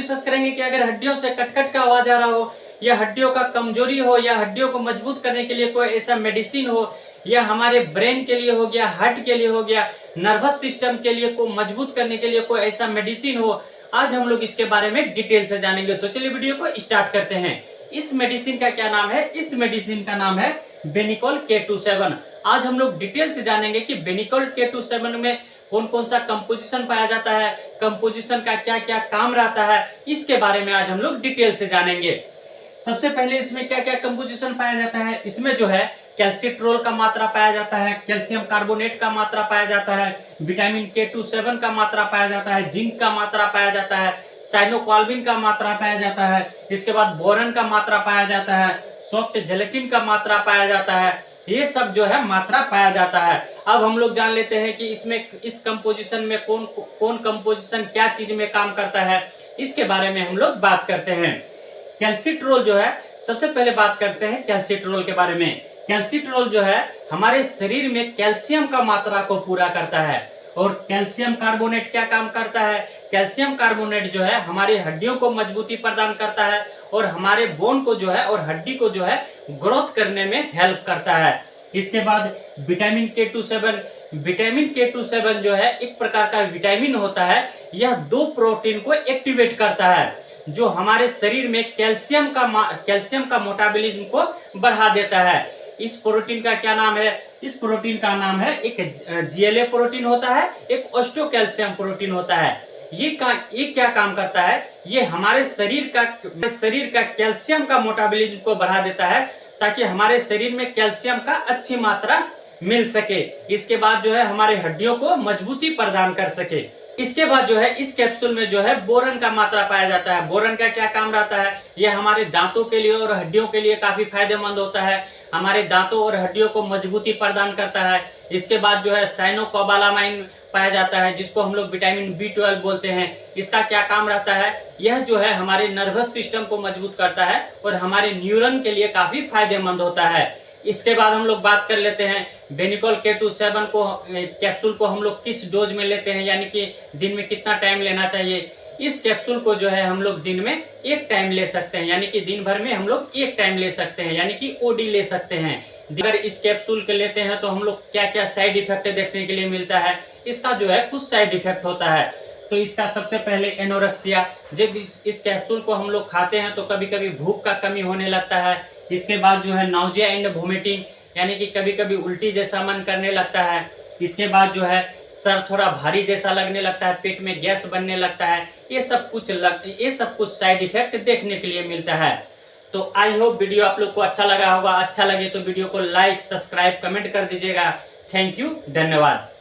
Discuss करेंगे कि अगर हड्डियों से कट का आवाज आ रहा हो, या हड्डियों का कमजोरी हो, या हड्डियों को मजबूत करने के लिए कोई ऐसा मेडिसिन हो, या हमारे ब्रेन के लिए हो गया, हार्ट के लिए हो गया, नर्वस सिस्टम के लिए को मजबूत करने के लिए कोई ऐसा मेडिसिन हो, आज हम लोग इसके बारे में डिटेल से जानेंगे। तो चलिए वीडियो को स्टार्ट करते हैं। इस मेडिसिन का क्या नाम है? इस मेडिसिन का नाम है बेनिकोल K27। आज हम लोग डिटेल से जानेंगे कि बेनिकोल K27 में कौन कौन सा कंपोजिशन पाया जाता है, कंपोजिशन का क्या क्या काम रहता है, इसके बारे में आज हम लोग डिटेल से जानेंगे। सबसे पहले इसमें क्या क्या कंपोजिशन पाया जाता है? इसमें जो है कैल्सिट्रोल का मात्रा पाया जाता है, कैल्शियम कार्बोनेट का मात्रा पाया जाता है, विटामिन K27 का मात्रा पाया जाता है, जिंक का मात्रा पाया जाता है, साइनोकाल्बिन का मात्रा पाया जाता है, इसके बाद बोरन का मात्रा पाया जाता है, सॉफ्ट जेलेटिन का मात्रा पाया जाता है। ये सब जो है मात्रा पाया जाता है। अब हम लोग जान लेते हैं कि इसमें इस कंपोजिशन में कौन कौन कंपोजिशन क्या चीज में काम करता है, इसके बारे में हम लोग बात करते हैं। कैल्सिट्रोल जो है, सबसे पहले बात करते हैं कैल्सिट्रोल के बारे में। कैल्सिट्रोल जो है हमारे शरीर में कैल्शियम का मात्रा को पूरा करता है। और कैल्शियम कार्बोनेट क्या काम करता है? कैल्शियम कार्बोनेट जो है हमारी हड्डियों को मजबूती प्रदान करता है और हमारे बोन को जो है और हड्डी को जो है ग्रोथ करने में हेल्प करता है। इसके बाद विटामिन K27 जो है एक प्रकार का विटामिन होता है। यह दो प्रोटीन को एक्टिवेट करता है जो हमारे शरीर में कैल्शियम का मोटाबॉलिज्म को बढ़ा देता है। इस प्रोटीन का क्या नाम है? इस प्रोटीन का नाम है, एक GLA प्रोटीन होता है, एक ऑस्टियोकैल्शियम प्रोटीन होता है। ये क्या काम करता है? ये हमारे शरीर का कैल्शियम का मोटाबॉलिज्म को बढ़ा देता है ताकि हमारे शरीर में कैल्शियम का अच्छी मात्रा मिल सके। इसके बाद जो है हमारे हड्डियों को मजबूती प्रदान कर सके। इसके बाद जो है इस कैप्सूल में जो है बोरन का मात्रा पाया जाता है। बोरन का क्या काम रहता है? यह हमारे दांतों के लिए और हड्डियों के लिए काफी फायदेमंद होता है, हमारे दांतों और हड्डियों को मजबूती प्रदान करता है। इसके बाद जो है साइनोकोबालामाइन पाया जाता है जिसको हम लोग विटामिन B12 बोलते हैं। इसका क्या काम रहता है? यह जो है हमारे नर्वस सिस्टम को मजबूत करता है और हमारे न्यूरॉन के लिए काफी फायदेमंद होता है। इसके बाद हम लोग बात कर लेते हैं बेनिकोल K27 को कैप्सूल को हम लोग किस डोज में लेते हैं, यानी कि दिन में कितना टाइम लेना चाहिए। इस कैप्सूल को जो है हम लोग दिन में एक टाइम ले सकते हैं, यानी कि दिन भर में हम लोग एक टाइम ले सकते हैं, यानी कि OD ले सकते हैं। अगर इस कैप्सूल के लेते हैं तो हम लोग क्या क्या साइड इफेक्ट देखने के लिए मिलता है। इसका जो है कुछ साइड इफेक्ट होता है। तो इसका सबसे पहले एनोरेक्सिया, जब इस कैप्सूल को हम लोग खाते हैं तो कभी कभी भूख का कमी होने लगता है। इसके बाद जो है नाउजिया एंड वोमिटिंग, यानी कि कभी कभी उल्टी जैसा मन करने लगता है। इसके बाद जो है सर थोड़ा भारी जैसा लगने लगता है, पेट में गैस बनने लगता है। ये सब कुछ साइड इफेक्ट देखने के लिए मिलता है। तो आई होप वीडियो आप लोग को अच्छा लगा होगा। अच्छा लगे तो वीडियो को लाइक, सब्सक्राइब, कमेंट कर दीजिएगा। थैंक यू, धन्यवाद।